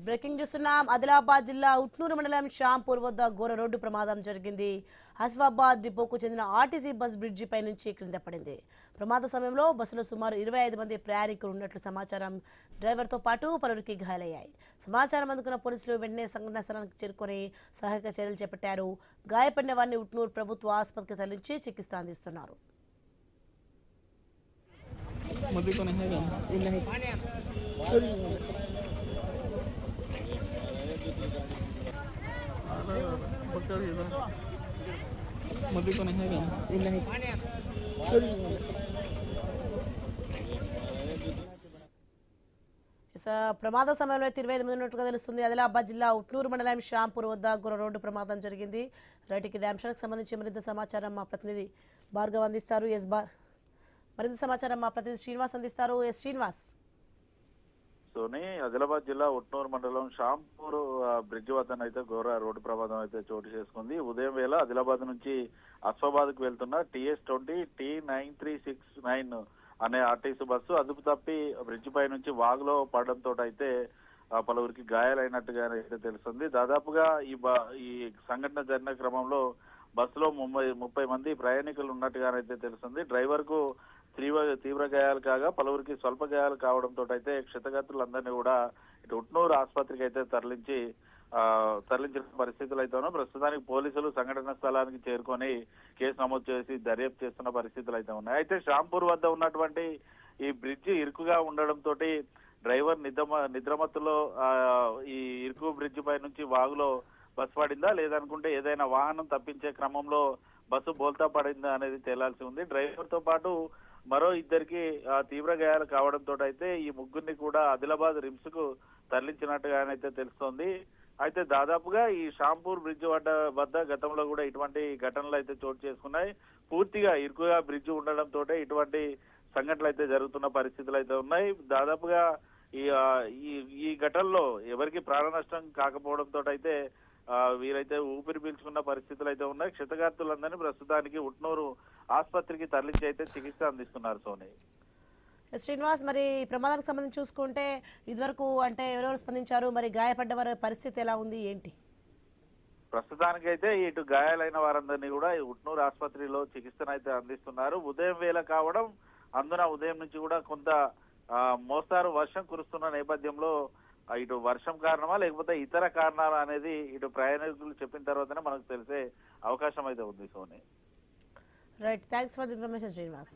Breaking చూస్తున్నాం. ఆదిలాబాద్ జిల్లా ఉట్నూరు మండలం షాంపూర్ వద్ద ఘోర రోడ్డు ప్రమాదం జరిగింది. హస్వాబాద్ డిపోకు చెందిన ఆర్టీసీ బస్ బ్రిడ్జి పై నుంచి క్రింద పడింది. ప్రమాద సమయంలో బస్సులో సుమారు 25 మంది ప్రయాణికులు ఉన్నట్లు సమాచారం. డ్రైవర్తో పాటు పలువురికి గాయాలయ్యాయి. సమాచారం అందుకున్న పోలీసులు వెంటనే సంఘటనా స్థలానికి చేరుకొని సహాయక చర్యలు చేపట్టారు. గాయపడిన వారిని ఉట్నూరు ప్రభుత్వ ఆసుపత్రికి తరలించి చికిత్స అందిస్తున్నారు. ప్రమాద సమయంలో 25 మంది ఉన్నట్టుగా తెలుస్తుంది. ఆదిలాబాద్ జిల్లా ఉట్నూరు మండలం షాంపూర్ వద్ద ఘోర రోడ్డు ప్రమాదం జరిగింది. రైట్, ఇదే అంశానికి సంబంధించి మరింత సమాచారం మా ప్రతినిధి భార్గవ్ అందిస్తారు. మరింత సమాచారం మా ప్రతినిధి శ్రీనివాస్ అందిస్తారు. శ్రీనివాస్. ఆదిలాబాద్ జిల్లా ఉట్నూరు మండలం షాంపూర్ బ్రిడ్జ్ వద్దనైతే ఘోర రోడ్డు ప్రమాదం అయితే చోటు చేసుకుంది. ఉదయం వేళ ఆదిలాబాద్ నుంచి అస్ఫాబాద్ కు వెళ్తున్న TS20 T9369 అనే ఆర్టీసీ బస్సు అదుపు తప్పి బ్రిడ్జ్ పై నుంచి వాగులో పడడంతో అయితే పలువురికి గాయాలైనట్టుగా అయితే తెలుస్తుంది. దాదాపుగా ఈ సంఘటన జరిగిన క్రమంలో బస్సులో 30 మంది ప్రయాణికులు ఉన్నట్టుగానైతే తెలుస్తుంది. డ్రైవర్ కు తీవ్ర గాయాలు కాగా పలువురికి స్వల్ప గాయాలు కావడంతో అయితే క్షతగాత్రులందరినీ కూడా ఇటు ఉట్నూరు ఆసుపత్రికి అయితే తరలించిన పరిస్థితులు అయితే ఉన్నాయి. ప్రస్తుతానికి పోలీసులు సంఘటన స్థలానికి చేరుకొని కేసు నమోదు చేసి దర్యాప్తు చేస్తున్న పరిస్థితులు అయితే ఉన్నాయి. అయితే షాంపూర్ వద్ద ఉన్నటువంటి ఈ బ్రిడ్జి ఇరుకుగా ఉండడంతో డ్రైవర్ నిద్రమత్తులో ఈ ఇరుకు బ్రిడ్జి పై నుంచి వాగులో బస్సు పడిందా లేదనుకుంటే ఏదైనా వాహనం తప్పించే క్రమంలో బస్సు బోల్తా పడిందా అనేది తేలాల్సి ఉంది. డ్రైవర్ తో పాటు మరో ఇద్దరికి తీవ్ర గాయాలు కావడంతో అయితే ఈ ముగ్గురిని కూడా ఆదిలాబాద్ రిమ్స్ కు తరలించినట్టుగానైతే తెలుస్తోంది. అయితే దాదాపుగా ఈ షాంపూర్ బ్రిడ్జ్ వద్ద గతంలో కూడా ఇటువంటి ఘటనలు అయితే చోటు చేసుకున్నాయి. పూర్తిగా ఇరుకుగా బ్రిడ్జ్ ఉండడంతో ఇటువంటి సంఘటనలు అయితే జరుగుతున్న పరిస్థితులు అయితే ఉన్నాయి. దాదాపుగా ఈ ఘటనలో ఎవరికి ప్రాణ నష్టం కాకపోవడంతో అయితే వీరైతే ఊపిరి పీల్చుకున్న పరిస్థితులు అయితే ఉన్నాయి. క్షతగాత్రులందరినీ ప్రస్తుతానికి ఉట్నూరు ఆసుపత్రికి తరలించి అయితే చికిత్స అందిస్తున్నారు. సోని. శ్రీనివాస్, మరి ప్రమాదానికి సంబంధించి చూసుకుంటే ఇదివరకు అంటే ఎవరెవరు స్పందించారు, మరి గాయపడ్డ వారి పరిస్థితి ఎలా ఉంది ఏంటి? ప్రస్తుతానికైతే ఇటు గాయాలైన వారందరినీ కూడా ఉట్నూరు ఆసుపత్రిలో చికిత్సనైతే అందిస్తున్నారు. ఉదయం వేళ కావడం అందున ఉదయం నుంచి కూడా కొంత మోస్తారు వర్షం కురుస్తున్న నేపథ్యంలో ఇటు వర్షం కారణమా లేకపోతే ఇతర కారణాలు అనేది ఇటు ప్రయాణికులు చెప్పిన తర్వాతనే మనకు తెలిసే అవకాశం అయితే ఉంది. సోని. Right, thanks for the information Srinivas.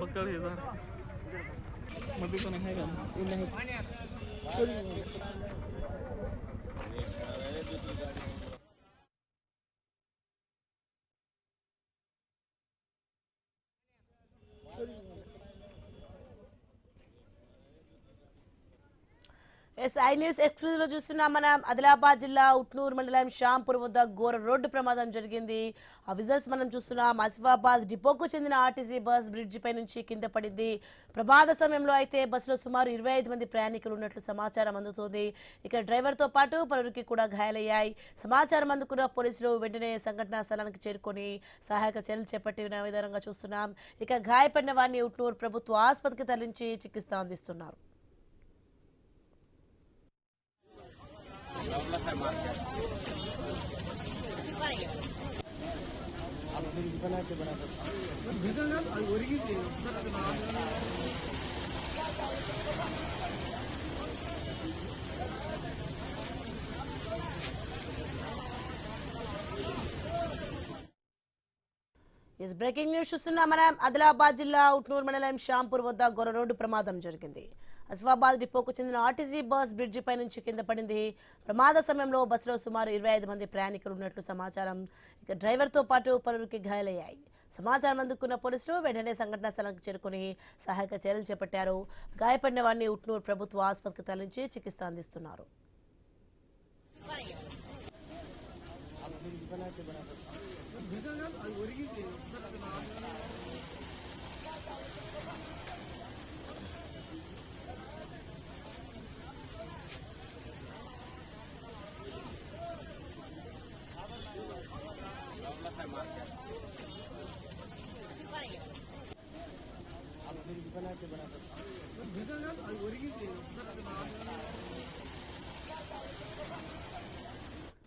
पकड़ इधर मध्य को नहीं है ఐ న్యూస్ ఎక్స్క్లూజివ్ లో చూస్తున్నాం. మనం ఆదిలాబాద్ జిల్లా ఉట్నూరు మండలం షాంపూర్ వద్ద ఘోర రోడ్డు ప్రమాదం జరిగింది. ఆ విజువల్స్ మనం చూస్తున్నాం. ఆసిఫాబాద్ డిపోకు చెందిన ఆర్టీసీ బస్ బ్రిడ్జి పై నుంచి కింద పడింది. ప్రమాద సమయంలో అయితే బస్సులో సుమారు 25 మంది ప్రయాణికులు ఉన్నట్లు సమాచారం అందుతోంది. ఇక డ్రైవర్ తో పాటు పలువురికి కూడా గాయాలయ్యాయి. సమాచారం అందుకున్న పోలీసులు వెంటనే సంఘటనా స్థలానికి చేరుకొని సహాయక చర్యలు చేపట్టిన విధంగా చూస్తున్నాం. ఇక గాయపడిన వారిని ఉట్నూరు ప్రభుత్వ ఆసుపత్రికి తరలించి చికిత్స అందిస్తున్నారు. బ్రేకింగ్ న్యూస్ చూస్తున్నాం. మనం ఆదిలాబాద్ జిల్లా ఉట్నూరు మండలం షాంపూర్ వద్ద ఘోర రోడ్డు ప్రమాదం జరిగింది. హస్వాబాద్ డిపోకు చెందిన ఆర్టీసీ బస్ బ్రిడ్జి పై నుంచి కింద పడింది. ప్రమాద సమయంలో బస్సులో సుమారు 25 మంది ప్రయాణికులు ఉన్నట్లు సమాచారం. ఇక డ్రైవర్ తో పాటు పలువురికి గాయాలయ్యాయి. సమాచారం అందుకున్న పోలీసులు వెంటనే సంఘటనా స్థలానికి చేరుకుని సహాయక చర్యలు చేపట్టారు. గాయపడిన వారిని ఉట్నూరు ప్రభుత్వ ఆసుపత్రికి తరలించి చికిత్స అందిస్తున్నారు. आप फिर बनाते